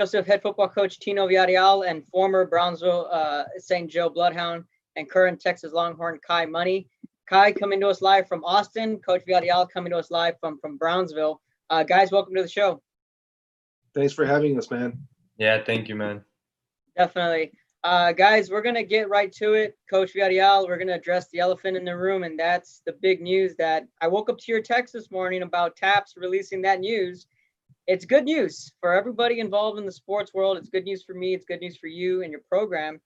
Joseph, head football coach Tino Villarreal, and former Brownsville St. Joe Bloodhound and current Texas Longhorn Kai Money. Kai coming to us live from Austin. Coach Villarreal coming to us live from Brownsville. Guys, welcome to the show. Thanks for having us, man. Yeah, thank you, man. Definitely. Guys, we're going to get right to it. Coach Villarreal, we're going to address the elephant in the room, and that's the big news that I woke up to your text this morning about TAPS releasing that news. It's good news for everybody involved in the sports world. It's good news for me. It's good news for you and your program.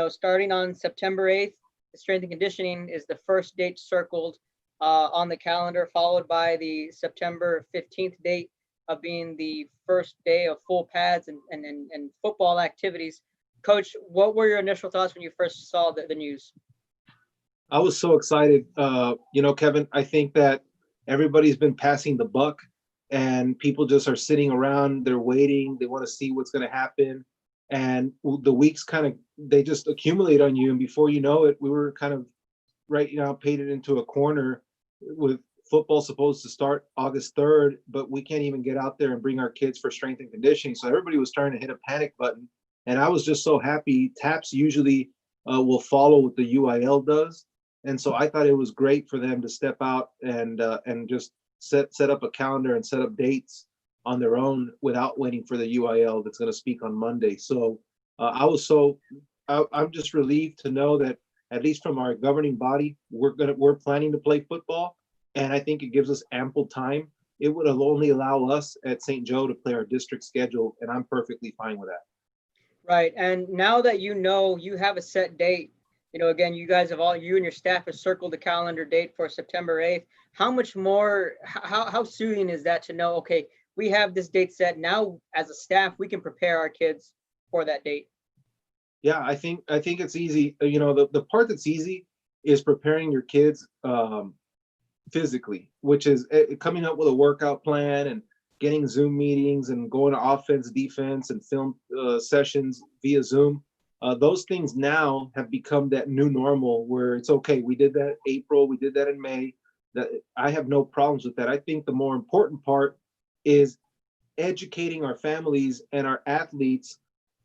Starting on September 8th, the strength and conditioning is the first date circled on the calendar, followed by the September 15th date of being the first day of full pads and football activities. Coach, what were your initial thoughts when you first saw the news? I was so excited. Kevin, I think that everybody's been passing the buck and people just are sitting around. They're waiting. They want to see what's going to happen. And the weeks they just accumulate on you. And before you know it, we were kind of right now painted into a corner with football supposed to start August 3rd, but we can't even get out there and bring our kids for strength and conditioning. So everybody was trying to hit a panic button. And I was just so happy. TAPS usually will follow what the UIL does. And so I thought it was great for them to step out and just set up a calendar and set up dates on their own without waiting for the UIL that's going to speak on Monday. So I'm just relieved to know that at least from our governing body, we're planning to play football. And I think it gives us ample time. It would only allow us at St. Joe to play our district schedule, and I'm perfectly fine with that. Right. And now that you have a set date, again, you and your staff have circled the calendar date for September 8th. How much more, how soothing is that to know, okay, we have this date set. Now, as a staff, we can prepare our kids for that date? Yeah, I think it's easy. The part that's easy is preparing your kids physically, which is coming up with a workout plan and getting Zoom meetings and going to offense, defense, and film sessions via Zoom. Those things now have become that new normal where it's okay. We did that in April. We did that in May. That I have no problems with that. I think the more important part is educating our families and our athletes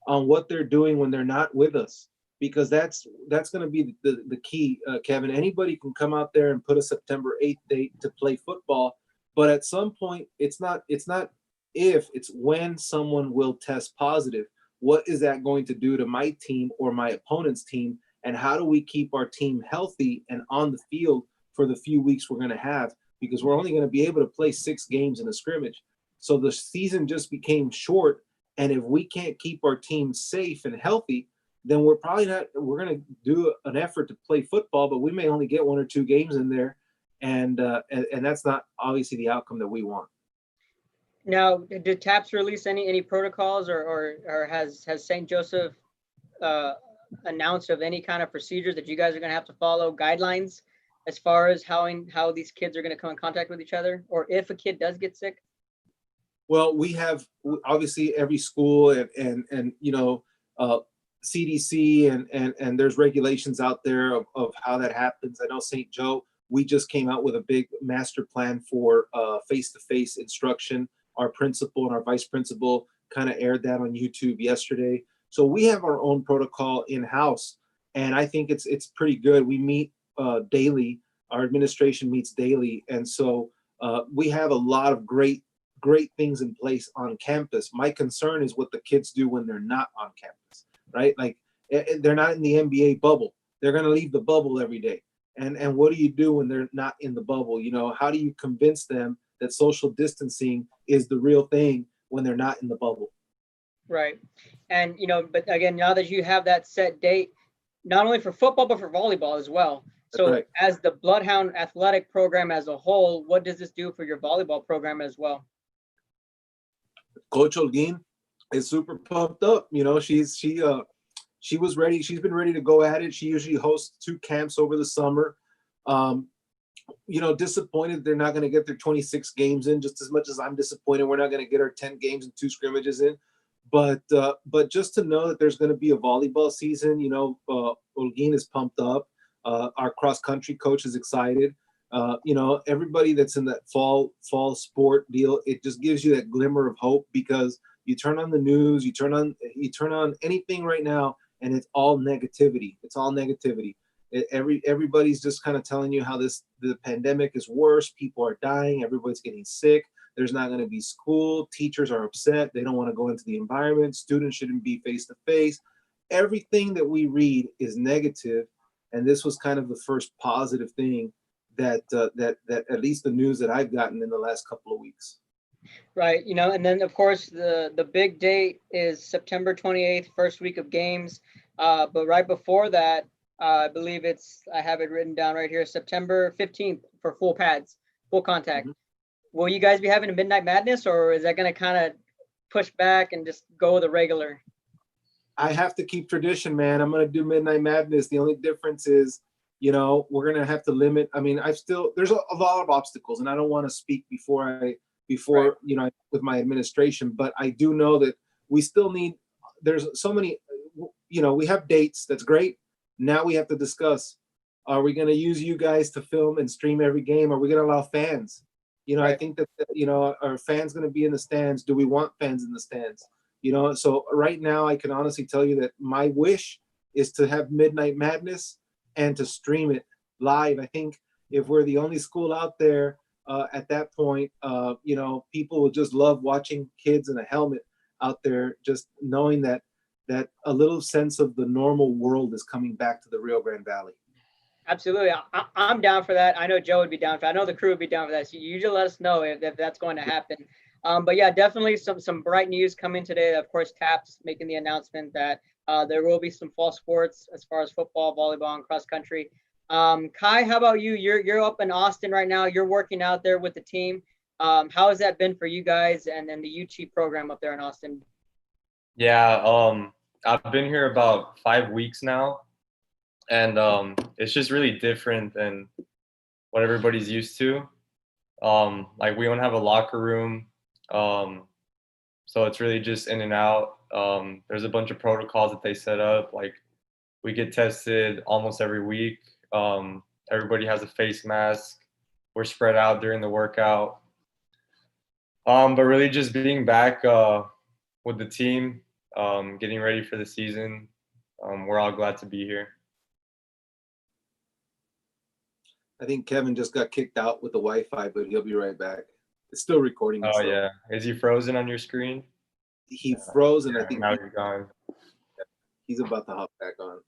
on what they're doing when they're not with us, because that's going to be the key, Kevin. Anybody can come out there and put a September 8th date to play football, but at some point, it's not if, it's when someone will test positive. What is that going to do to my team or my opponent's team? And how do we keep our team healthy and on the field for the few weeks we're going to have? Because we're only going to be able to play 6 games in a scrimmage. So the season just became short. And if we can't keep our team safe and healthy, then we're going to do an effort to play football, but we may only get 1 or 2 games in there. And that's not obviously the outcome that we want. Now, did TAPS release any protocols or has St. Joseph announced of any kind of procedures that you guys are going to have to follow, guidelines as far as how these kids are going to come in contact with each other, or if a kid does get sick? Well, we have obviously every school and CDC and there's regulations out there of how that happens. I know St. Joe, we just came out with a big master plan for face-to-face instruction. Our principal and our vice principal kind of aired that on YouTube yesterday. So we have our own protocol in-house, and I think it's pretty good. We meet daily. Our administration meets daily, and so we have a lot of great things in place on campus. My concern is what the kids do when they're not on campus, right? Like they're not in the NBA bubble. They're going to leave the bubble every day. And what do you do when they're not in the bubble? How do you convince them that social distancing is the real thing when they're not in the bubble? Right. And, but again, now that you have that set date, not only for football, but for volleyball as well. So right. As the Bloodhound athletic program as a whole, what does this do for your volleyball program as well? Coach Holguin is super pumped up. She was ready. She's been ready to go at it. She usually hosts 2 camps over the summer. Disappointed they're not going to get their 26 games in, just as much as I'm disappointed we're not going to get our 10 games and 2 scrimmages in. But just to know that there's going to be a volleyball season, Holguin is pumped up. Our cross country coach is excited. Everybody that's in that fall sport deal, it just gives you that glimmer of hope, because You turn on the news, you turn on anything right now, and it's all negativity. It's all negativity. Everybody's just kind of telling you how the pandemic is worse. People are dying. Everybody's getting sick. There's not going to be school. Teachers are upset. They don't want to go into the environment. Students shouldn't be face to face. Everything that we read is negative, and this was kind of the first positive thing that at least the news that I've gotten in the last couple of weeks. Right. And then of course the big date is September 28th, first week of games. But right before that, I believe I have it written down right here, September 15th for full pads, full contact. Mhm. Will you guys be having a Midnight Madness, or is that going to kind of push back and just go with the regular? I have to keep tradition, man. I'm going to do Midnight Madness. The only difference is, we're going to have to limit. I mean, there's a lot of obstacles, and I don't want to speak before, Right. with my administration, but I do know that we still need, there's so many, we have dates. That's great. Now we have to discuss, are we going to use you guys to film and stream every game? Are we going to allow fans? I Right. think that, are fans going to be in the stands? Do we want fans in the stands? So right now I can honestly tell you that my wish is to have Midnight Madness and to stream it live. I think if we're the only school out there at that point, people will just love watching kids in a helmet out there, just knowing that a little sense of the normal world is coming back to the Rio Grande Valley. Absolutely. I'm down for that. I know Joe would be down for that. I know the crew would be down for that. So you just let us know if that's going to happen. But yeah, definitely some bright news coming today. Of course, TAPS making the announcement that there will be some fall sports as far as football, volleyball, and cross country. Kai, how about you? You're up in Austin right now. You're working out there with the team. How has that been for you guys and then the UT program up there in Austin? Yeah, I've been here about 5 weeks now, and it's just really different than what everybody's used to. Like we don't have a locker room, so it's really just in and out. There's a bunch of protocols that they set up. Like we get tested almost every week. Everybody has a face mask. We're spread out during the workout. But really just being back with the team, getting ready for the season. We're all glad to be here. I think Kevin just got kicked out with the Wi-Fi, but he'll be right back. It's still recording. Oh yeah, is he frozen on your screen? He froze, and Yeah, I think now he's gone. he's about to hop back on.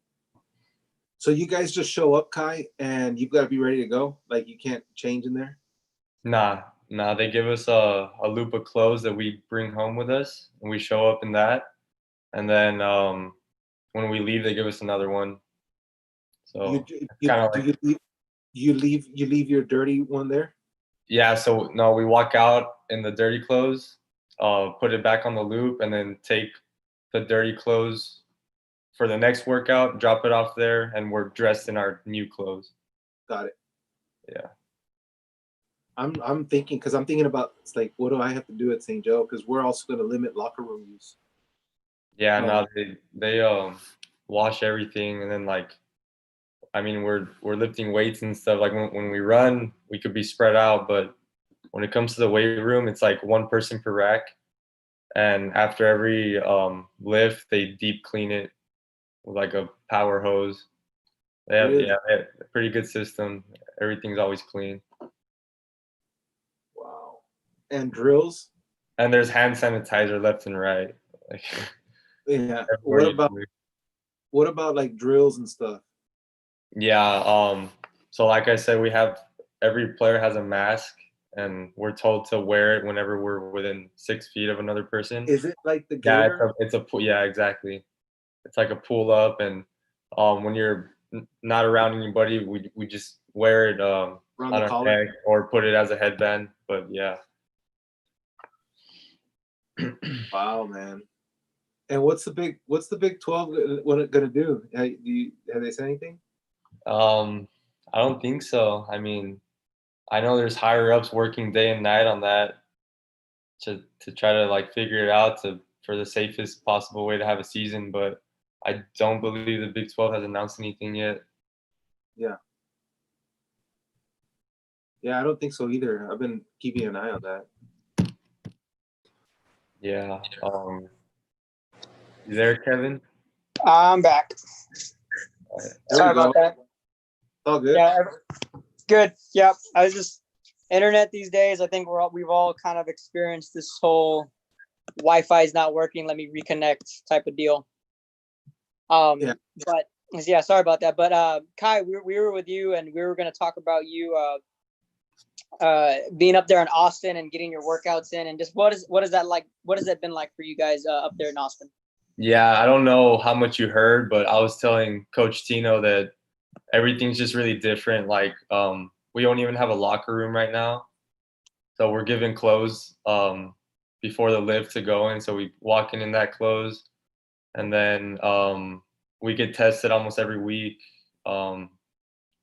So you guys just show up, Kai, and you've got to be ready to go. Like you can't change in there. Nah. They give us a loop of clothes that we bring home with us, and we show up in that. And then when we leave, they give us another one. So kind of like you leave your dirty one there. yeah. So no, we walk out in the dirty clothes, put it back on the loop, and then take the dirty clothes for the next workout, drop it off there, and we're dressed in our new clothes. Got it. Yeah. I'm thinking because I'm thinking about it's like what do I have to do at St. Joe because we're also going to limit locker room use. Yeah. No, they wash everything, and then like, I mean, we're lifting weights and stuff. Like when we run, we could be spread out, but when it comes to the weight room, it's like one person per rack. And after every lift, they deep clean it with like a power hose. They have, Really? yeah, they have a pretty good system. Everything's always clean. Wow. And drills? And there's hand sanitizer left and right. Like, Yeah. everywhere What about like drills and stuff? Yeah. So like I said, we have every player has a mask, and we're told to wear it whenever we're within 6 feet of another person. Is it like the Yeah, gator? it's a yeah, exactly. It's like a pull up, and when you're not around anybody, we just wear it Around on the our collar? neck or put it as a headband. But yeah. Wow, man. And what's the Big 12 gonna do? Have they said anything? I don't think so. I mean, I know there's higher ups working day and night on that to try to like figure it out for the safest possible way to have a season, but I don't believe the Big 12 has announced anything yet. Yeah. Yeah, I don't think so either. I've been keeping an eye on that. Yeah. You there, Kevin? I'm back. There Sorry we go. about that. All good. Yeah, good. Yep. I was just internet these days. I think we've all kind of experienced this whole Wi-Fi is not working. Let me reconnect type of deal. Yeah. But yeah, sorry about that. But Kai, we were with you, and we were going to talk about you being up there in Austin and getting your workouts in, and just what is that like? What has that been like for you guys up there in Austin? Yeah, I don't know how much you heard, but I was telling Coach Tino that everything's just really different. Like, we don't even have a locker room right now. So we're given clothes before the lift to go in. So we walk in that clothes, and then we get tested almost every week. When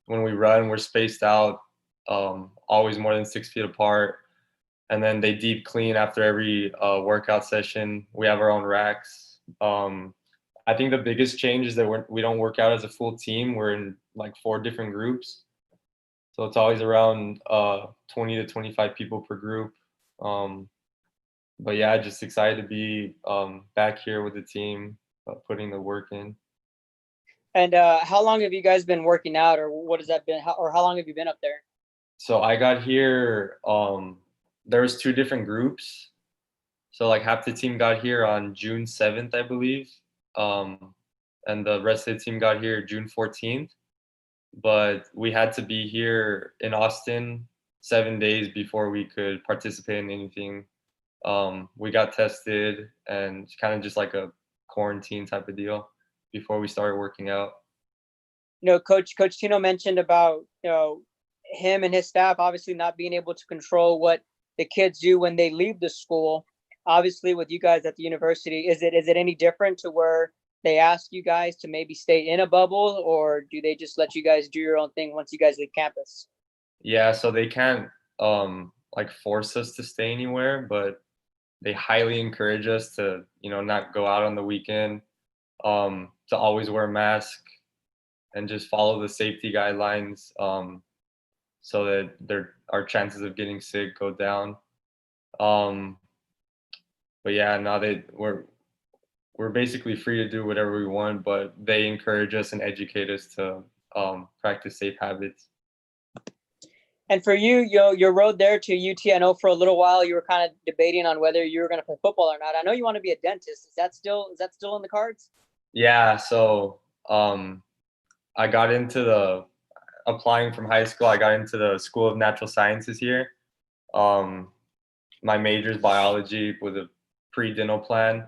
we run, we're spaced out, always more than 6 feet apart. And then they deep clean after every workout session. We have our own racks. I think the biggest change is that we don't work out as a full team. We're in like 4 different groups. So it's always around 20 to 25 people per group. But yeah, just excited to be back here with the team, putting the work in. And how long have you guys been working out, or what has that been? Or how long have you been up there? So I got here, there was 2 different groups. So like half the team got here on June 7th, I believe. And the rest of the team got here June 14th. But we had to be here in Austin 7 days before we could participate in anything. We got tested and kind of just like a quarantine type of deal before we started working out. Coach Tino mentioned about him and his staff obviously not being able to control what the kids do when they leave the school. Obviously, with you guys at the university, is it any different to where they ask you guys to maybe stay in a bubble, or do they just let you guys do your own thing once you guys leave campus? Yeah, so they can't like force us to stay anywhere, but they highly encourage us to, not go out on the weekend, to always wear a mask and just follow the safety guidelines, so that our chances of getting sick go down. Um, but yeah, now we're basically free to do whatever we want, but they encourage us and educate us to practice safe habits. And for you, your road there to UT, I know for a little while you were kind of debating on whether you were going to play football or not. I know you want to be a dentist. Is that still in the cards? Yeah, so I got into applying from high school. I got into the School of Natural Sciences here. My major is biology with a pre-dental plan.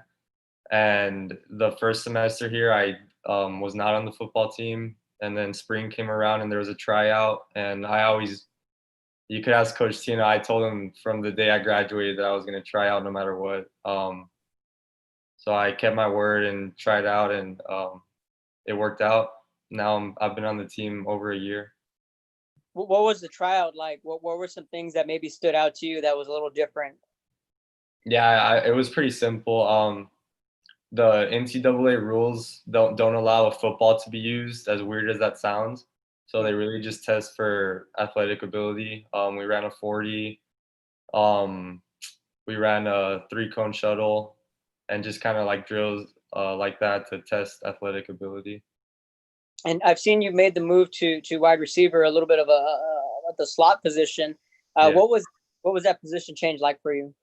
And the first semester here, I was not on the football team. And then spring came around and there was a tryout. And you could ask Coach Tino, I told him from the day I graduated that I was going to try out no matter what. So I kept my word and tried out, and it worked out. Now I've been on the team over a year. What was the tryout like? What were some things that maybe stood out to you that was a little different? Yeah, it was pretty simple. The NCAA rules don't allow a football to be used, as weird as that sounds. So they really just test for athletic ability. We ran a 40. We ran a 3-cone shuttle, and just kind of like drills like that to test athletic ability. And I've seen you've made the move to wide receiver, a little bit of at the slot position. Yeah. What was that position change like for you?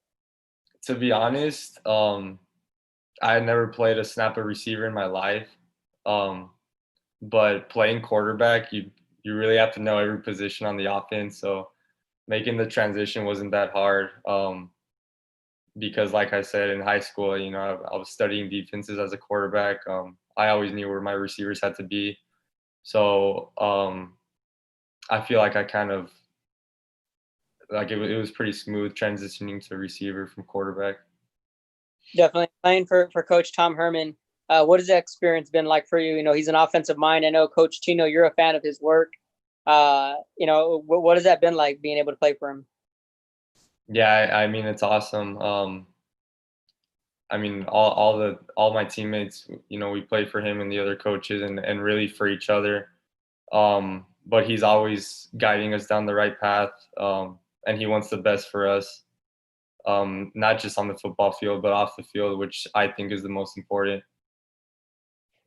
To be honest, I had never played a snap of receiver in my life, but playing quarterback, you really have to know every position on the offense. So making the transition wasn't that hard, because, like I said, in high school, I was studying defenses as a quarterback. I always knew where my receivers had to be. So I feel like I kind of like it was pretty smooth transitioning to receiver from quarterback. Definitely playing for Coach Tom Herman. What has that experience been like for you? He's an offensive mind. I know Coach Tino, you're a fan of his work. What has that been like being able to play for him? Yeah, I mean it's awesome. I mean all my teammates, we play for him and the other coaches and really for each other. But he's always guiding us down the right path, and he wants the best for us. not just on the football field, but off the field, which I think is the most important.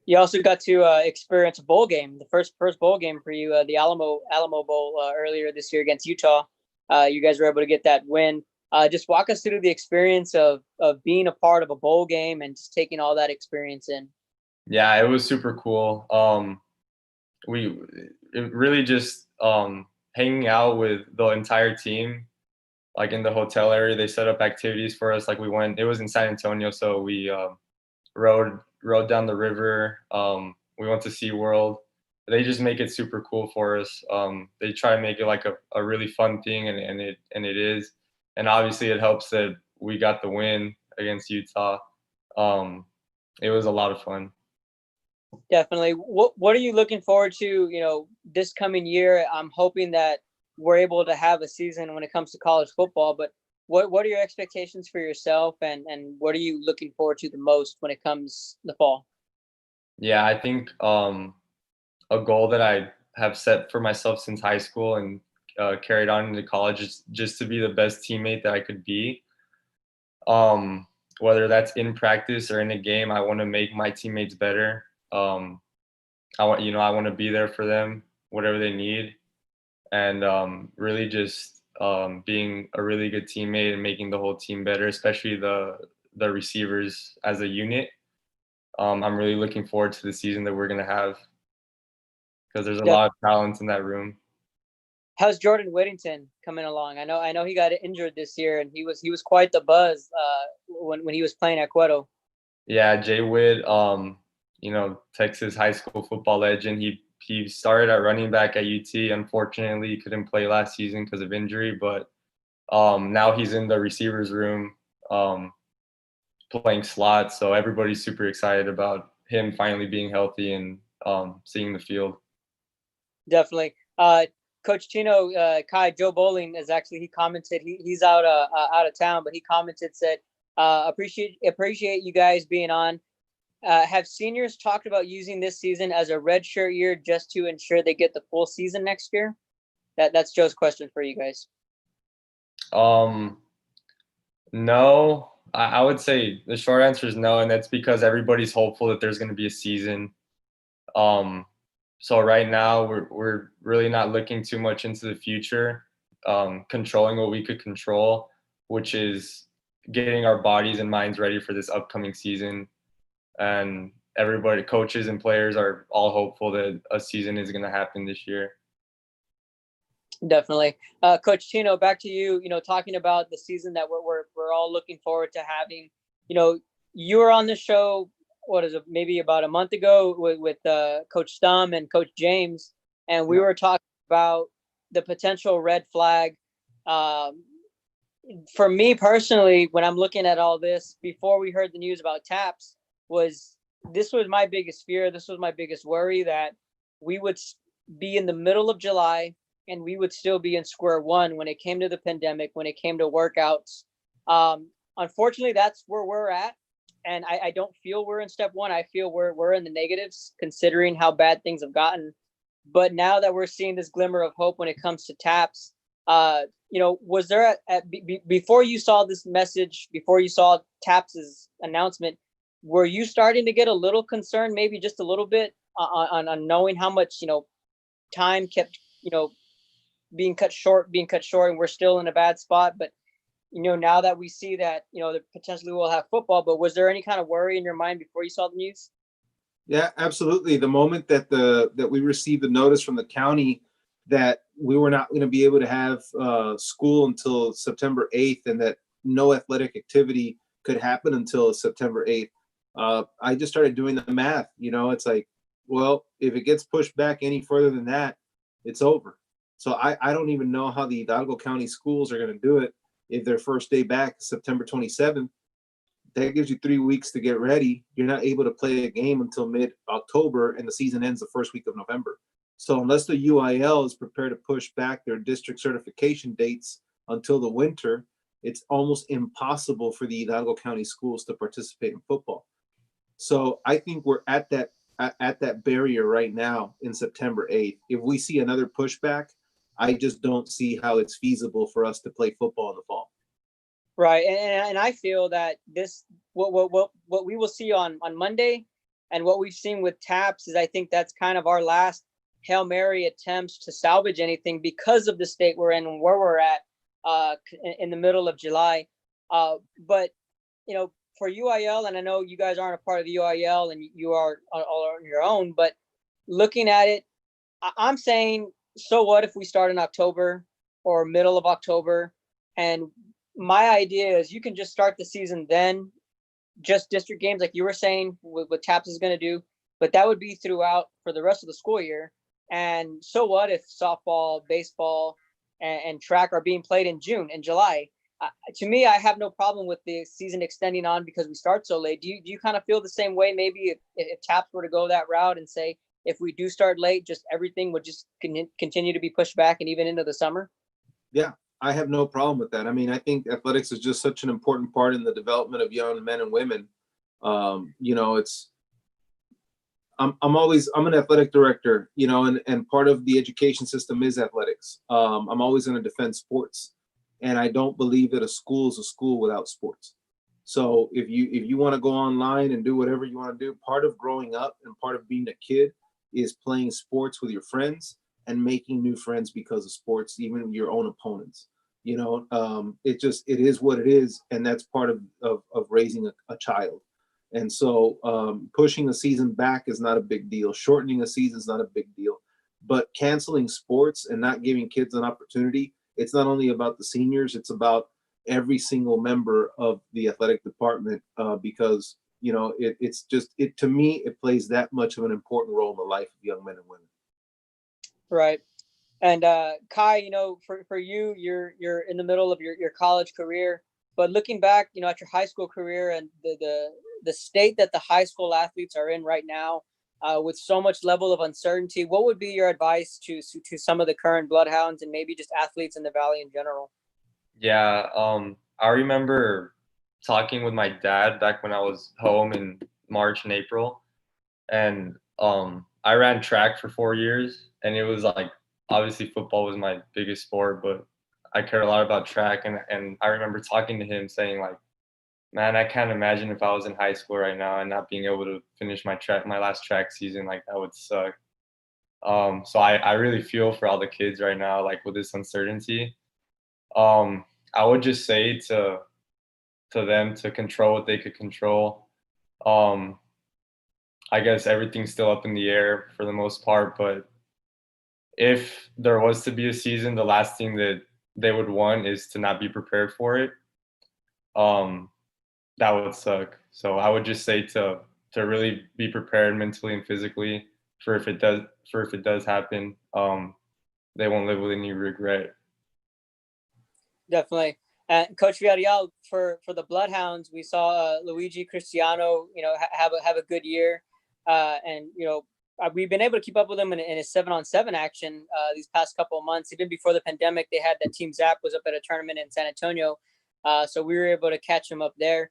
You also got to experience a bowl game, the first bowl game for you, the Alamo Bowl earlier this year against Utah. You guys were able to get that win. Just walk us through the experience of being a part of a bowl game and just taking all that experience in. Yeah, it was super cool. It really just hanging out with the entire team, like in the hotel area. They set up activities for us. Like it was in San Antonio, so we rode down the river. We went to SeaWorld. They just make it super cool for us. They try to make it like a really fun thing, and it is. And obviously, it helps that we got the win against Utah. It was a lot of fun. Definitely. What are you looking forward to, this coming year? I'm hoping that we're able to have a season when it comes to college football, but what are your expectations for yourself, and what are you looking forward to the most when it comes the fall? Yeah, I think a goal that I have set for myself since high school and carried on into college is just to be the best teammate that I could be. Whether that's in practice or in a game, I want to make my teammates better. I want to be there for them, whatever they need, and really just being a really good teammate and making the whole team better, especially the receivers as a unit. I'm really looking forward to the season that we're gonna have because there's a lot of talent in that room. How's Jordan Whittington coming along? I know he got injured this year, and he was quite the buzz when he was playing at Cueto. Yeah, Jay Witt, Texas high school football legend. He started at running back at UT. Unfortunately, he couldn't play last season because of injury, but now he's in the receivers room playing slot. So everybody's super excited about him finally being healthy and seeing the field. Definitely. Coach Tino, Joe Bowling he commented, he's out of town, but he commented, said, appreciate you guys being on. Have seniors talked about using this season as a redshirt year just to ensure they get the full season next year? That's Joe's question for you guys. No, I would say the short answer is no, and that's because everybody's hopeful that there's going to be a season. So right now we're really not looking too much into the future, controlling what we could control, which is getting our bodies and minds ready for this upcoming season. And everybody, coaches and players, are all hopeful that a season is going to happen this year. Definitely. Coach Tino, back to you, talking about the season that we're all looking forward to having. You were on the show, what is it, maybe about a month ago with Coach Stum and Coach James, and we were talking about the potential red flag. For me personally, when I'm looking at all this, before we heard the news about TAPS, this was my biggest fear. This was my biggest worry, that we would be in the middle of July and we would still be in square one when it came to the pandemic, when it came to workouts. Unfortunately, that's where we're at. And I don't feel we're in step one. I feel we're in the negatives, considering how bad things have gotten. But now that we're seeing this glimmer of hope when it comes to TAPS, was there before you saw this message, before you saw TAPS's announcement, were you starting to get a little concerned, maybe just a little bit, on knowing how much time kept being cut short, and we're still in a bad spot? But now that we see that that potentially we'll have football, but was there any kind of worry in your mind before you saw the news? Yeah, absolutely. The moment that we received the notice from the county that we were not going to be able to have school until September 8th, and that no athletic activity could happen until September 8th, I just started doing the math. It's like, well, if it gets pushed back any further than that, it's over. So I don't even know how the Hidalgo County schools are going to do it. If their first day back is September 27th, that gives you 3 weeks to get ready. You're not able to play a game until mid-October, and the season ends the first week of November. So unless the UIL is prepared to push back their district certification dates until the winter, it's almost impossible for the Hidalgo County schools to participate in football. So I think we're at that barrier right now in September 8th. If we see another pushback, I just don't see how it's feasible for us to play football in the fall. Right. And I feel that this what we will see on Monday and what we've seen with Taps is I think that's kind of our last Hail Mary attempts to salvage anything because of the state we're in and where we're at in the middle of July. But you know, for UIL, and I know you guys aren't a part of the UIL and you are all on your own, but looking at it, I'm saying, so what if we start in October or middle of October? And my idea is you can just start the season then, just district games, like you were saying, what TAPS is going to do, but that would be throughout for the rest of the school year. And so what if softball, baseball, and track are being played in June and July? To me, I have no problem with the season extending on because we start so late. Do you kind of feel the same way? Maybe if TAPS were to go that route and say, if we do start late, just everything would just continue to be pushed back and even into the summer? Yeah, I have no problem with that. I mean, I think athletics is just such an important part in the development of young men and women. You know, I'm an athletic director, you know, and part of the education system is athletics. I'm always going to defend sports, and I don't believe that a school is a school without sports. So if you want to go online and do whatever you want to do, part of growing up and part of being a kid is playing sports with your friends and making new friends because of sports, even your own opponents. You know, it is what it is, and that's part of raising a child. And so pushing a season back is not a big deal. Shortening a season is not a big deal. But canceling sports and not giving kids an opportunity, it's not only about the seniors, it's about every single member of the athletic department because, you know, it's just, to me, it plays that much of an important role in the life of young men and women. Right. And Kai, you know, for you, you're in the middle of your college career, but looking back, you know, at your high school career and the state that the high school athletes are in right now, with so much level of uncertainty, what would be your advice to some of the current Bloodhounds and maybe just athletes in the Valley in general? Yeah, I remember talking with my dad back when I was home in March and April, and I ran track for 4 years, and it was like obviously football was my biggest sport, but I cared a lot about track, and I remember talking to him saying like, man, I can't imagine if I was in high school right now and not being able to finish my last track season, like that would suck. So I really feel for all the kids right now, like with this uncertainty. Um, I would just say to them to control what they could control. Um, I guess everything's still up in the air for the most part, but if there was to be a season, the last thing that they would want is to not be prepared for it. Um, that would suck. So I would just say to really be prepared mentally and physically for if it does happen. They won't live with any regret. Definitely. And Coach Villarreal, for the Bloodhounds, we saw Luigi Cristiano, you know, have a good year, and you know we've been able to keep up with him in his 7-on-7 action these past couple of months. Even before the pandemic, they had that Team Zap was up at a tournament in San Antonio, so we were able to catch him up there.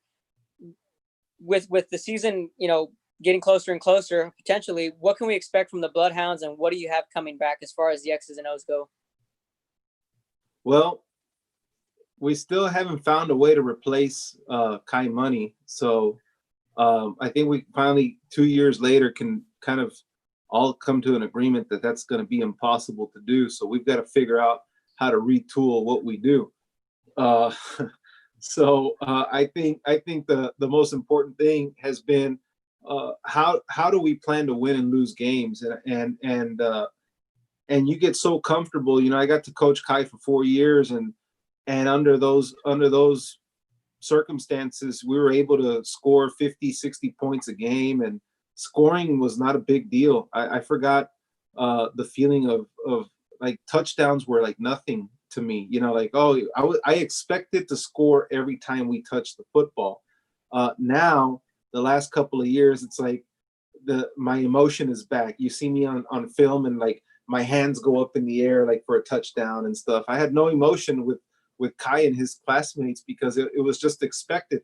With the season, you know, getting closer and closer, potentially, what can we expect from the Bloodhounds, and what do you have coming back as far as the X's and O's go? Well, we still haven't found a way to replace Kai Money. So I think we finally, 2 years later, can kind of all come to an agreement that that's going to be impossible to do. So we've got to figure out how to retool what we do. Uh, I think the most important thing has been how do we plan to win and lose games, and you get so comfortable. You know, I got to coach Kai for 4 years, and under those circumstances, we were able to score 50, 60 points a game, and scoring was not a big deal. I forgot the feeling of like touchdowns were like nothing to me. You know, like, oh, I expected to score every time we touched the football. Now, the last couple of years, it's like my emotion is back. You see me on film, and like my hands go up in the air like for a touchdown and stuff. I had no emotion with Kai and his classmates because it was just expected.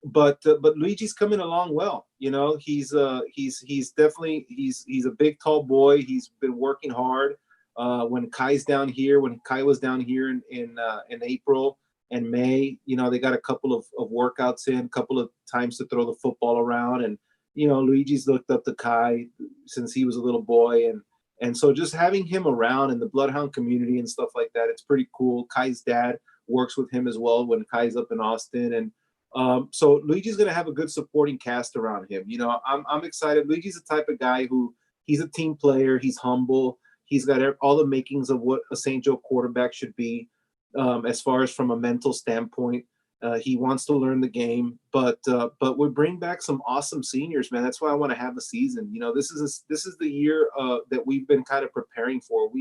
But Luigi's coming along well. You know, he's definitely he's a big tall boy. He's been working hard. When Kai was down here in April, and May. You know, they got a couple of workouts in, a couple of times to throw the football around. And, you know, Luigi's looked up to Kai since he was a little boy. And so just having him around in the Bloodhound community and stuff like that, it's pretty cool. Kai's dad works with him as well when Kai's up in Austin. And so Luigi's going to have a good supporting cast around him. You know, I'm excited. Luigi's the type of guy who he's a team player. He's humble. He's got all the makings of what a St. Joe quarterback should be, as far as from a mental standpoint. He wants to learn the game, but we bring back some awesome seniors, man. That's why I want to have a season. You know, this is the year that we've been kind of preparing for.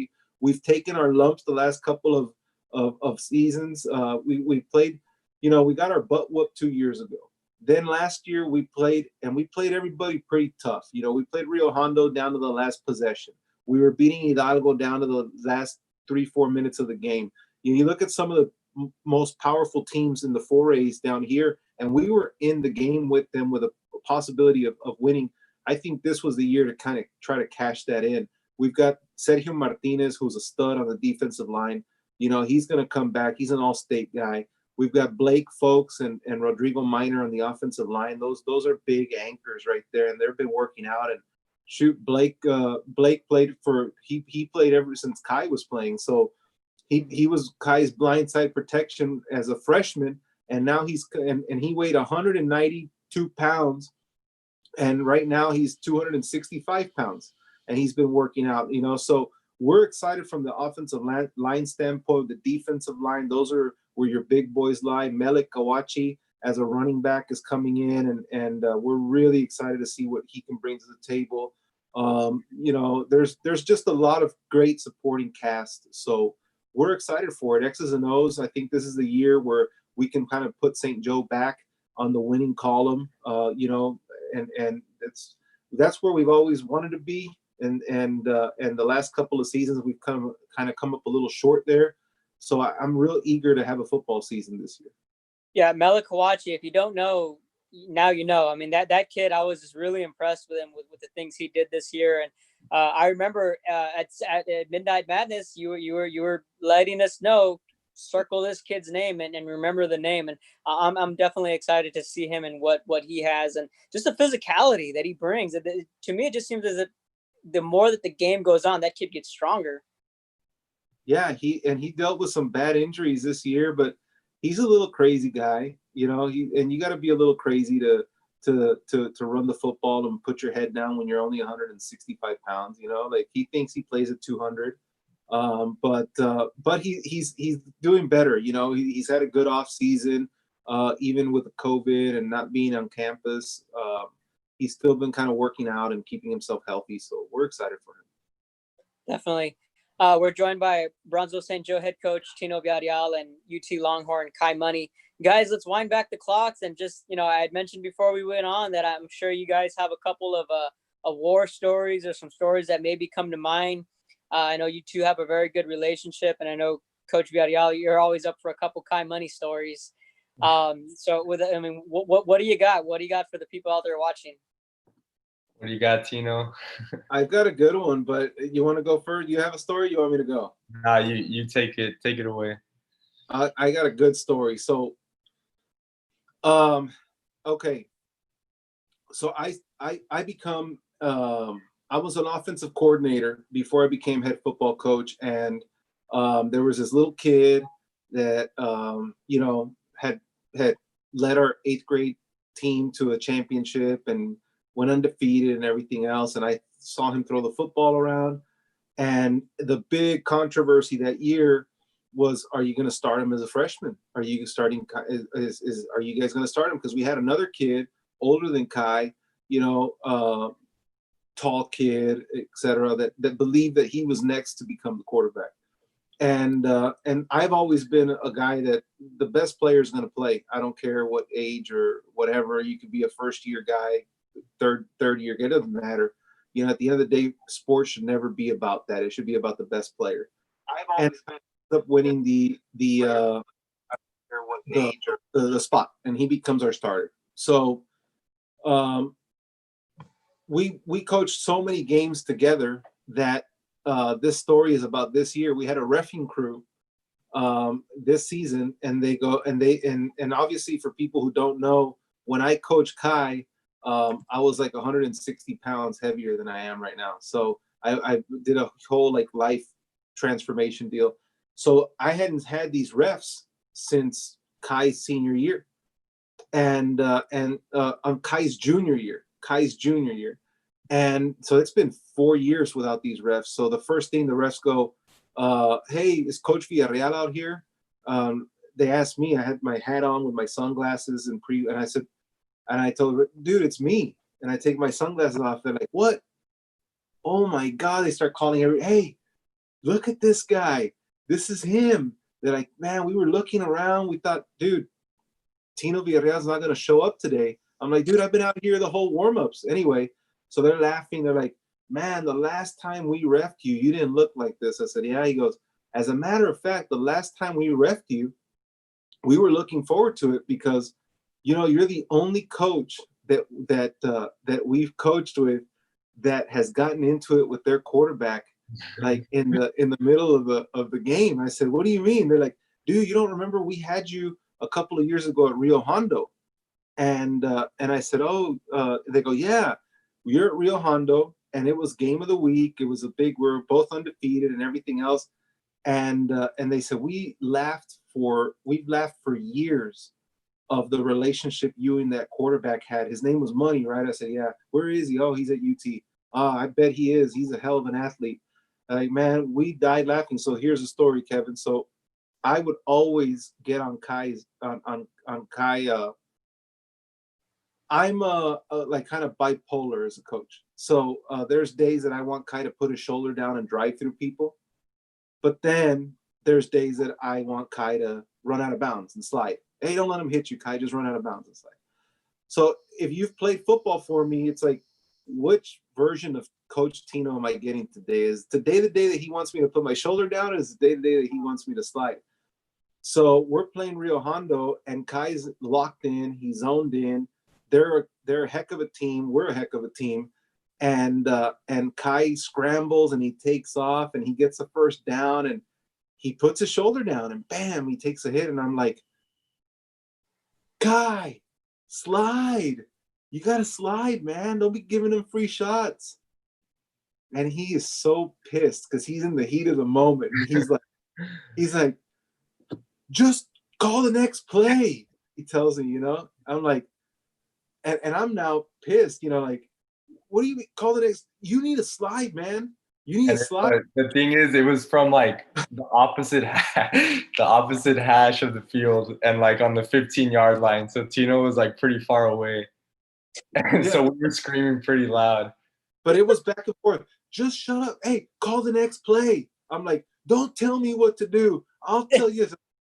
We've taken our lumps the last couple of seasons. We played, you know, we got our butt whooped 2 years ago. Then last year we played everybody pretty tough. You know, we played Rio Hondo down to the last possession. We were beating Hidalgo down to the last 3-4 minutes of the game. You look at some of the most powerful teams in the 4As down here, and we were in the game with them with a possibility of winning. I think this was the year to kind of try to cash that in. We've got Sergio Martinez, who's a stud on the defensive line. You know, he's going to come back. He's an all-state guy. We've got Blake Folks and Rodrigo Minor on the offensive line. Those are big anchors right there, and they've been working out. And shoot, Blake played for he played ever since Kai was playing. So he was Kai's blindside protection as a freshman, and now he weighed 192 pounds, and right now he's 265 pounds, and he's been working out. You know, so we're excited from the offensive line standpoint. The defensive line, those are where your big boys lie. Melik Kawachi as a running back is coming in, and we're really excited to see what he can bring to the table. You know, there's just a lot of great supporting cast, so we're excited for it. X's and O's. I think this is the year where we can kind of put St. Joe back on the winning column. You know, and that's where we've always wanted to be. And the last couple of seasons we've kind of come up a little short there. So I'm real eager to have a football season this year. Yeah, Melik Kawachi, if you don't know, now you know. I mean, that kid, I was just really impressed with him with the things he did this year. And I remember at Midnight Madness, you were letting us know, circle this kid's name and remember the name. And I'm definitely excited to see him and what he has and just the physicality that he brings. To me, it just seems as if the more that the game goes on, that kid gets stronger. Yeah, he dealt with some bad injuries this year, but he's a little crazy guy, you know. And you got to be a little crazy to run the football and put your head down when you're only 165 pounds. You know, like he thinks he plays at 200, but he's doing better. You know, he's had a good off season, even with the COVID and not being on campus. He's still been kind of working out and keeping himself healthy. So we're excited for him. Definitely. We're joined by Brownsville St. Joe head coach Tino Villarreal and UT Longhorn Kai Money. Guys, let's wind back the clocks and just, you know, I had mentioned before we went on that I'm sure you guys have a couple of war stories or some stories that maybe come to mind. I know you two have a very good relationship, and I know Coach Villarreal, you're always up for a couple Kai Money stories. So what do you got? What do you got for the people out there watching? What do you got, Tino? I've got a good one, but you want to go first? You have a story? You want me to go? Nah, you take it away. I got a good story. So, okay. So I become I was an offensive coordinator before I became head football coach, and there was this little kid that you know had led our 8th grade team to a championship and went undefeated and everything else. And I saw him throw the football around. And the big controversy that year was, are you going to start him as a freshman? Are you starting? Are you guys going to start him? Because we had another kid older than Kai, you know, tall kid, etc., that believed that he was next to become the quarterback. And I've always been a guy that the best player is going to play. I don't care what age or whatever. You could be a first-year guy, third year guy. It doesn't matter. You know, at the end of the day, sports should never be about that. It should be about the best player. I've always ended up winning the spot, and he becomes our starter. So we coached so many games together that this story is about this year. We had a reffing crew this season, and they go and obviously for people who don't know, when I coached Kai, I was like 160 pounds heavier than I am right now. So I did a whole like life transformation deal. So I hadn't had these refs since Kai's senior year, and Kai's junior year. And so it's been 4 years without these refs. So the first thing the refs go, hey, is Coach Villarreal out here? They asked me, I had my hat on with my sunglasses and I said, and I told her, dude, it's me. And I take my sunglasses off. They're like, what? Oh my God. They start calling hey, look at this guy. This is him. They're like, man, we were looking around. We thought, dude, Tino Villarreal's not going to show up today. I'm like, dude, I've been out here the whole warm-ups. Anyway, so they're laughing. They're like, man, the last time we refed you, you didn't look like this. I said, yeah. He goes, as a matter of fact, the last time we refed you, we were looking forward to it because, you know, you're the only coach that we've coached with that has gotten into it with their quarterback, like in the middle of the game. I said, what do you mean? They're like, dude, you don't remember we had you a couple of years ago at Rio Hondo? And I said, they go, yeah, you're at Rio Hondo, and it was game of the week. It was we were both undefeated and everything else. And they said, we've laughed for years of the relationship you and that quarterback had. His name was Money, right? I said, yeah. Where is he? Oh, he's at UT. Oh, I bet he is. He's a hell of an athlete. Like, man, we died laughing. So here's the story, Kevin. So I would always get on Kai's on Kai. I'm like kind of bipolar as a coach. So there's days that I want Kai to put his shoulder down and drive through people, but then there's days that I want Kai to run out of bounds and slide. Hey, don't let him hit you, Kai. Just run out of bounds and slide. So if you've played football for me, it's like, which version of Coach Tino am I getting today? Is today the day that he wants me to put my shoulder down, or is the day that he wants me to slide? So we're playing Rio Hondo, and Kai's locked in. He's zoned in. They're a heck of a team. We're a heck of a team. And Kai scrambles, and he takes off, and he gets a first down, and he puts his shoulder down, and bam, he takes a hit. And I'm like, Kai, slide. You got to slide, man. Don't be giving him free shots. And he is so pissed because he's in the heat of the moment. And he's like, just call the next play. He tells me, you know. I'm like, and I'm now pissed, you know, like, what do you mean call the next? You need a slide, man. You need a slide. The thing is, it was from like the opposite hash of the field, and like on the 15-yard line. So Tino was like pretty far away, and so we were screaming pretty loud. But it was back and forth. Just shut up. Hey, call the next play. I'm like, don't tell me what to do. I'll tell you.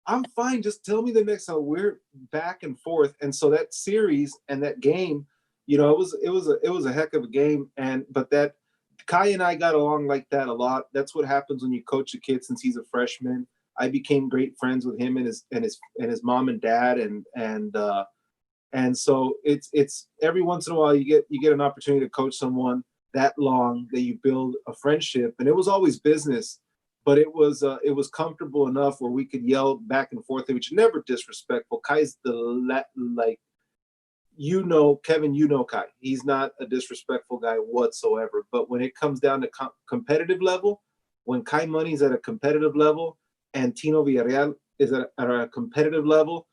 I'm fine. Just tell me the next time. We're back and forth. And so that series and that game, you know, it was a heck of a game. But that Kai and I got along like that a lot. That's what happens when you coach a kid since he's a freshman. I became great friends with him and his mom and dad, and so it's every once in a while you get an opportunity to coach someone that long that you build a friendship. And it was always business, but it was comfortable enough where we could yell back and forth, which never disrespectful. Kai's Kevin, you know Kai. He's not a disrespectful guy whatsoever. But when it comes down to competitive level, when Kai Money's at a competitive level and Tino Villarreal is at a competitive level,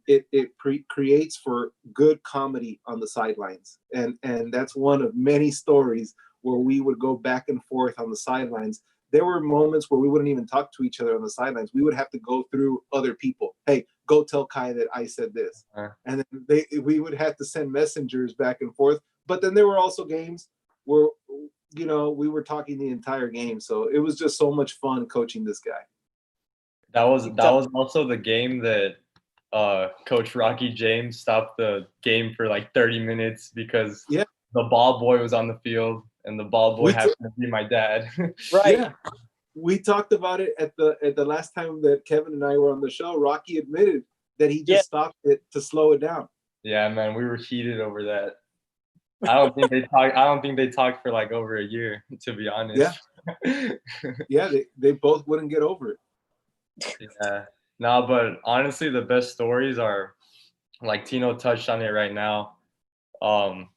it creates for good comedy on the sidelines. And that's one of many stories where we would go back and forth on the sidelines. There were moments where we wouldn't even talk to each other on the sidelines. We would have to go through other people. Hey, go tell Kai that I said this. And then we would have to send messengers back and forth. But then there were also games where, you know, we were talking the entire game. So it was just so much fun coaching this guy. That was also the game that Coach Rocky James stopped the game for like 30 minutes because the ball boy was on the field, and the ball boy happened to be my dad. Right. Yeah. We talked about it at the last time that Kevin and I were on the show. Rocky admitted that he just stopped it to slow it down. Yeah, man, we were heated over that. I don't think they talked for like over a year, to be honest. Yeah. Yeah, they both wouldn't get over it. Yeah. No, but honestly, the best stories are like Tino touched on it right now. Um,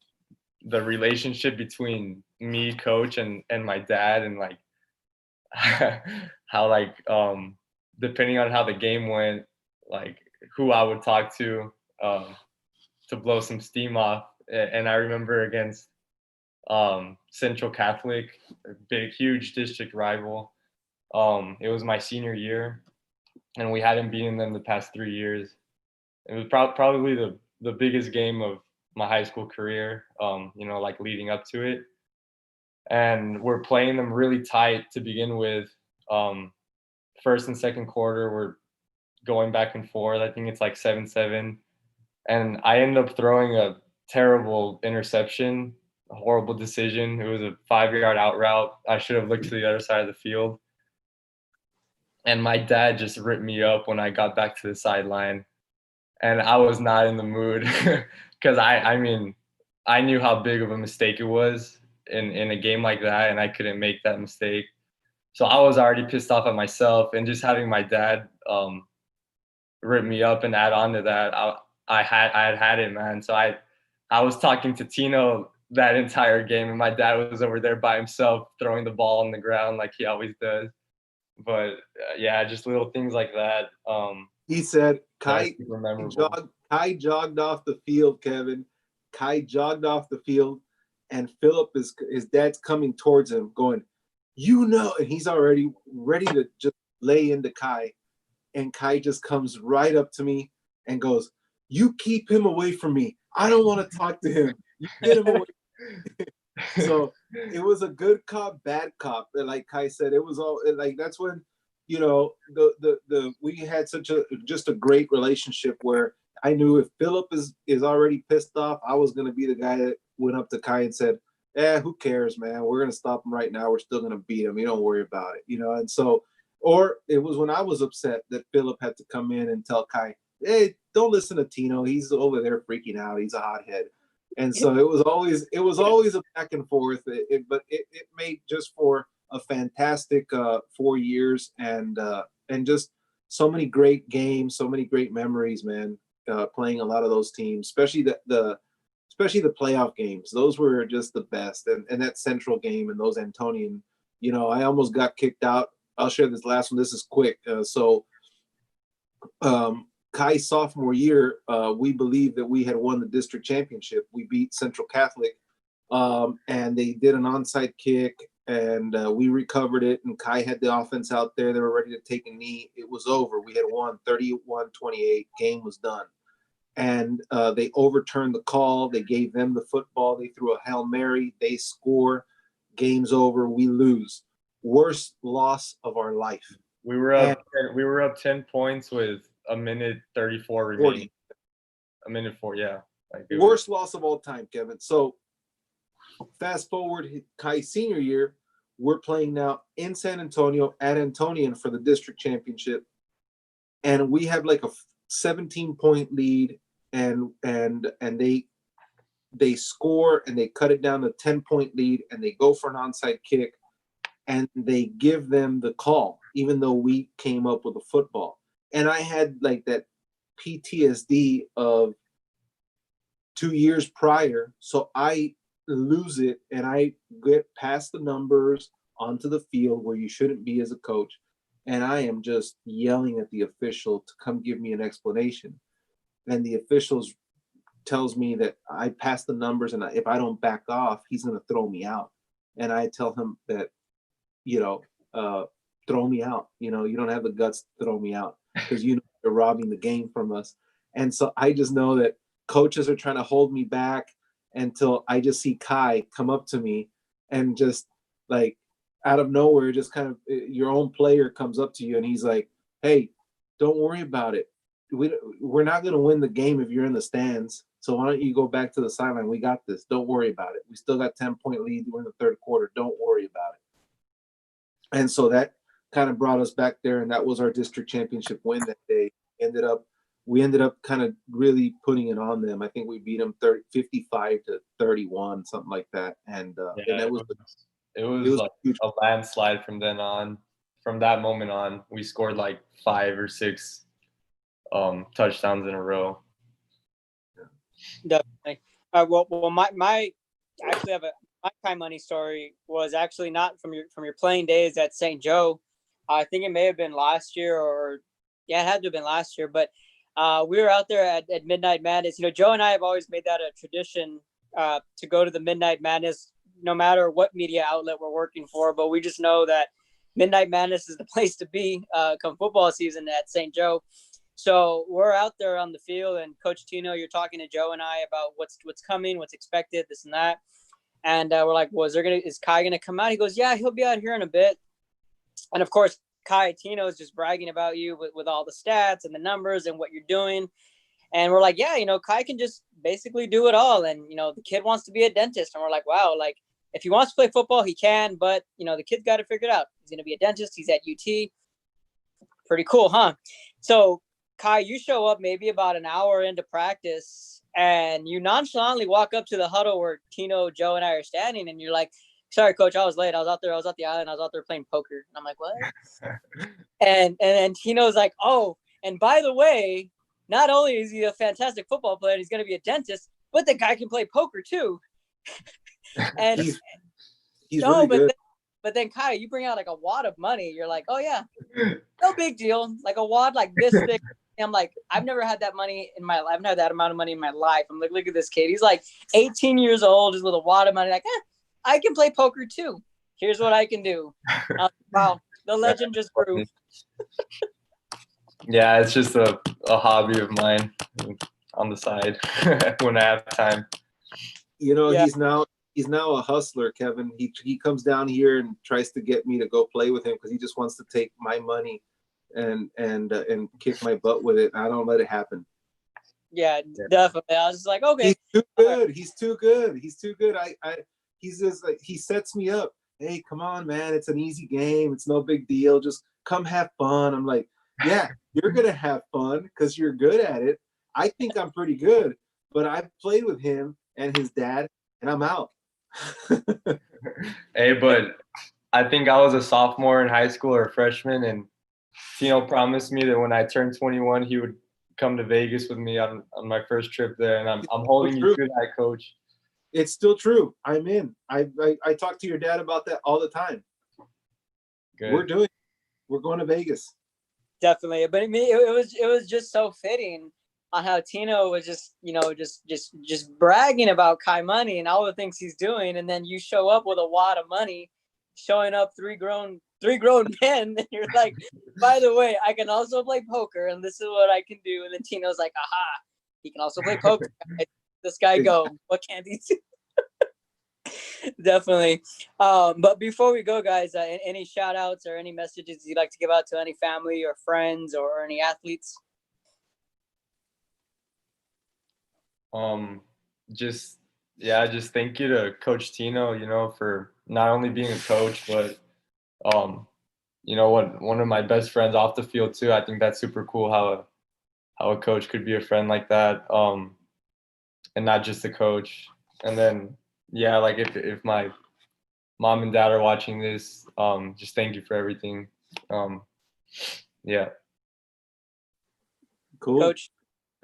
the relationship between me, coach, and my dad, and like how like depending on how the game went, like who I would talk um to blow some steam off. And I remember against Central Catholic, a big huge district rival. It was my senior year, and we hadn't beaten them the past 3 years. It was probably the biggest game of my high school career. Like leading up to it, and we're playing them really tight to begin with. Um, First and second quarter, we're going back and forth. I think it's like 7-7, and I end up throwing a terrible interception, a horrible decision. It was a 5-yard out route. I should have looked to the other side of the field. And my dad just ripped me up when I got back to the sideline, and I was not in the mood because I mean, I knew how big of a mistake it was in a game like that, and I couldn't make that mistake. So I was already pissed off at myself, and just having my dad rip me up and add on to that, I had it, man. So I was talking to Tino that entire game, and my dad was over there by himself throwing the ball on the ground like he always does. But yeah, just little things like that. He said, That's super memorable. Kai jogged off the field, Kevin. Kai jogged off the field, and Philip his dad's coming towards him, going, and he's already ready to just lay into Kai. And Kai just comes right up to me and goes, "You keep him away from me. I don't want to talk to him. You get him away." So it was a good cop, bad cop. Like Kai said, it was all like that's when the we had such a great relationship where I knew if Philip is already pissed off, I was gonna be the guy that went up to Kai and said, who cares, man? We're gonna stop him right now. We're still gonna beat him. You don't worry about it, And so, or it was when I was upset that Philip had to come in and tell Kai, hey, don't listen to Tino. He's over there freaking out. He's a hothead. And so it was always a back and forth. But it made just for a fantastic 4 years and just so many great games, so many great memories, man. Playing a lot of those teams, especially especially the playoff games. Those were just the best. And that Central game and those Antonian, I almost got kicked out. I'll share this last one. This is quick. Kai's sophomore year, we believed that we had won the district championship. We beat Central Catholic, and they did an onside kick, and we recovered it. And Kai had the offense out there. They were ready to take a knee. It was over. We had won 31-28. Game was done. And they overturned the call. They gave them the football. They threw a Hail Mary. They score. Game's over. We lose. Worst loss of our life. We were up 10 points with a minute 34 remaining. 40. A minute 4, yeah. Worst loss of all time, Kevin. So fast forward, Kai's senior year, we're playing now in San Antonio at Antonian for the district championship, and we have like a 17-point lead, and they score and they cut it down to 10-point lead, and they go for an onside kick, and they give them the call, even though we came up with a football. And I had like that PTSD of 2 years prior. So I lose it and I get past the numbers onto the field where you shouldn't be as a coach. And I am just yelling at the official to come give me an explanation. And the officials tells me that I passed the numbers, and if I don't back off, he's going to throw me out. And I tell him that, throw me out. You don't have the guts to throw me out because you're robbing the game from us. And so I just know that coaches are trying to hold me back until I just see Kai come up to me and just like out of nowhere, just kind of your own player comes up to you and he's like, hey, don't worry about it. We're not going to win the game if you're in the stands. So why don't you go back to the sideline? We got this. Don't worry about it. We still got 10-point lead. We're in the third quarter. Don't worry about it. And so that kind of brought us back there, and that was our district championship win that day. We ended up kind of really putting it on them. I think we beat them 55-31, something like that. And it was like a landslide from then on. from that moment on, we scored like 5 or 6 touchdowns in a row. Definitely. Well, my actually have my Kai Money story was actually not from your playing days at St. Joe. I think it may have been last year, or yeah, it had to have been last year. But we were out there at Midnight Madness. Joe and I have always made that a tradition to go to the Midnight Madness, no matter what media outlet we're working for. But we just know that Midnight Madness is the place to be come football season at St. Joe. So we're out there on the field, and Coach Tino, you're talking to Joe and I about what's coming, what's expected, this and that. And we're like, well, is Kai gonna come out? He goes, yeah, he'll be out here in a bit. And of course, Tino is just bragging about you with all the stats and the numbers and what you're doing. And we're like, yeah, Kai can just basically do it all. And the kid wants to be a dentist, and we're like, wow, like if he wants to play football, he can. But the kid's got to figure it out. He's gonna be a dentist. He's at UT. Pretty cool, huh? So Kai, you show up maybe about an hour into practice, and you nonchalantly walk up to the huddle where Tino, Joe, and I are standing, and you're like, sorry, coach, I was late. I was at the island. I was out there playing poker. And I'm like, what? and then Tino's like, oh, and by the way, not only is he a fantastic football player, he's going to be a dentist, but the guy can play poker too. And he's really good. But then Kai, you bring out like a wad of money. You're like, oh yeah, no big deal. Like a wad like this thick. I'm like, I've never had that money in my life. I've never had that amount of money in my life. I'm like, look at this kid. He's like 18 years old, just with a wad of money. Like, I can play poker too. Here's what I can do. Wow, the legend just grew. Yeah, it's just a hobby of mine on the side when I have time. Yeah. He's now a hustler, Kevin. He comes down here and tries to get me to go play with him because he just wants to take my money and kick my butt with it. I don't let it happen. Yeah, definitely. I was just like, okay. He's too good. He's too good. He's too good. He's just like, he sets me up. Hey, come on, man. It's an easy game. It's no big deal. Just come have fun. I'm like, yeah, you're going to have fun because you're good at it. I think I'm pretty good, but I've played with him and his dad, and I'm out. Hey, but I think I was a sophomore in high school or a freshman, and Tino promised me that when I turned 21, he would come to Vegas with me on my first trip there, and I'm holding you to that, Coach. It's still true. I'm in. I talk to your dad about that all the time. Good. We're going to Vegas. Definitely, but it was just so fitting on how Tino was just bragging about Kai Money and all the things he's doing, and then you show up with a wad of money, showing up three grown men, and you're like, by the way, I can also play poker, and this is what I can do. And then Tino's like, aha, he can also play poker. This guy go, what can't he do? Definitely. But before we go, guys, any shout outs or any messages you'd like to give out to any family or friends or any athletes? Just thank you to Coach Tino, for not only being a coach, but one of my best friends off the field too. I think that's super cool how a coach could be a friend like that, and not just a coach. And then like if my mom and dad are watching this, just thank you for everything. Yeah. Cool. Coach.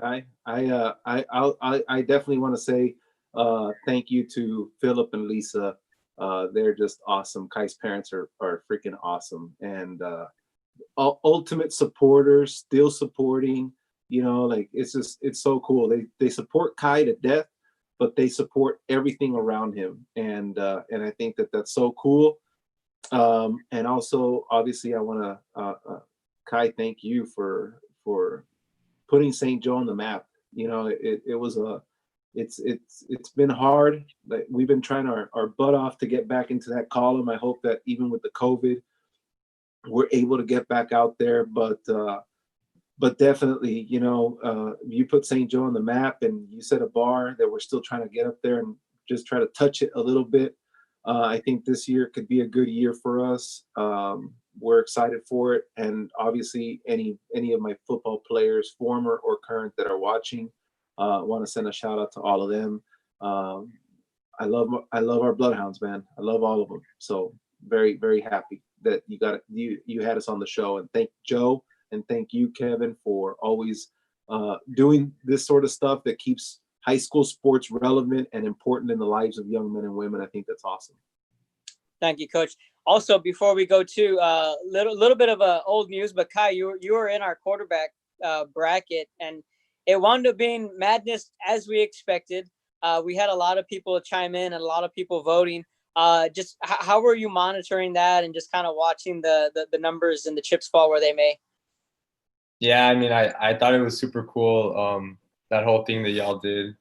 I definitely want to say thank you to Philip and Lisa. They're just awesome. Kai's parents are freaking awesome, and ultimate supporters, still supporting. It's so cool. They support Kai to death, but they support everything around him, and I think that's so cool. And also, obviously, I want to Kai, thank you for putting St. Joe on the map. It's been hard. Like, we've been trying our butt off to get back into that column. I hope that even with the COVID, we're able to get back out there. But definitely, you put St. Joe on the map, and you set a bar that we're still trying to get up there and just try to touch it a little bit. I think this year could be a good year for us. We're excited for it, and obviously any of my football players, former or current, that are watching, want to send a shout out to all of them. I love our Bloodhounds, man. I love all of them. So very, very happy, that you had us on the show. And thank Joe and thank you, Kevin, for always doing this sort of stuff that keeps high school sports relevant and important in the lives of young men and women. I think that's awesome. Thank you, Coach. Also, before we go to little bit of old news, but Kai, you were in our quarterback bracket, and it wound up being madness as we expected. We had a lot of people chime in and a lot of people voting. Just how were you monitoring that and just kind of watching the numbers and the chips fall where they may? Yeah, I mean, I thought it was super cool, that whole thing that y'all did.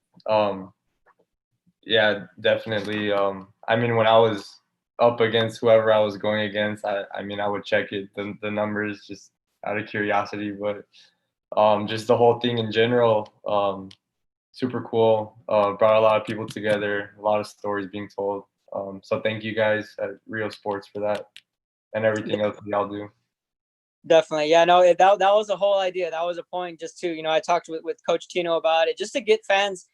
Yeah, definitely. I mean, when I was up against whoever I was going against, I mean, I would check the numbers just out of curiosity, but just the whole thing in general, super cool. Brought a lot of people together, a lot of stories being told. So thank you guys at Real Sports for that and everything else that y'all do. Definitely. Yeah, no, that was the whole idea. That was a point just to, I talked with Coach Tino about it, just to get fans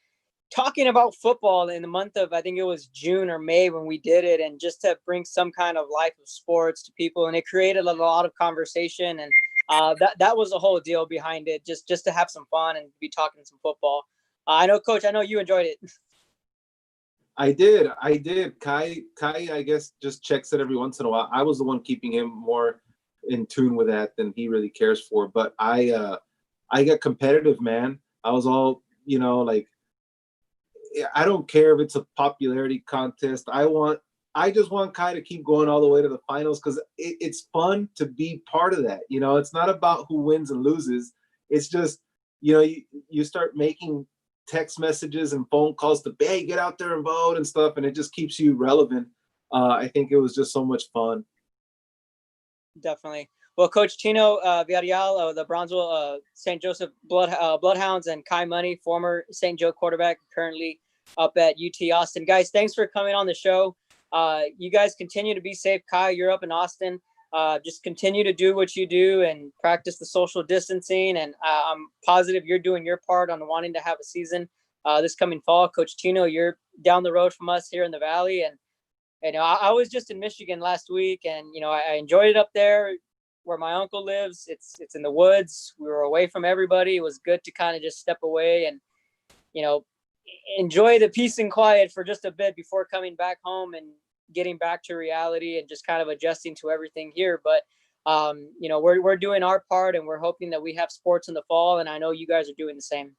talking about football in the month of, I think it was June or May when we did it, and just to bring some kind of life of sports to people. And it created a lot of conversation, and that was the whole deal behind it, just to have some fun and be talking some football. I know, Coach, I know you enjoyed it. I did. Kai, I guess, just checks it every once in a while. I was the one keeping him more in tune with that than he really cares for. But I got competitive, man. I was all, like, I don't care if it's a popularity contest. I just want Kai to keep going all the way to the finals, because it's fun to be part of that. It's not about who wins and loses. It's just, you start making text messages and phone calls to, hey, get out there and vote and stuff, and it just keeps you relevant. I think it was just so much fun. Definitely. Well, Coach Tino Villarreal, the Brownsville St. Joseph Bloodhounds, and Kai Money, former St. Joe quarterback, currently up at UT Austin. Guys, thanks for coming on the show. You guys continue to be safe. Kai, you're up in Austin. Just continue to do what you do and practice the social distancing. And I'm positive you're doing your part on wanting to have a season this coming fall. Coach Tino, you're down the road from us here in the Valley. And I was just in Michigan last week, and I enjoyed it up there where my uncle lives. It's in the woods. We were away from everybody. It was good to kind of just step away and enjoy the peace and quiet for just a bit before coming back home and getting back to reality and just kind of adjusting to everything here. But we're doing our part, and we're hoping that we have sports in the fall, and I know you guys are doing the same.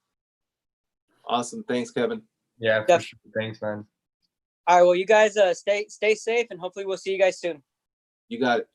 Awesome. Thanks, Kevin. Yeah, for sure. Thanks, man. All right. Well, you guys stay safe, and hopefully we'll see you guys soon. You got it.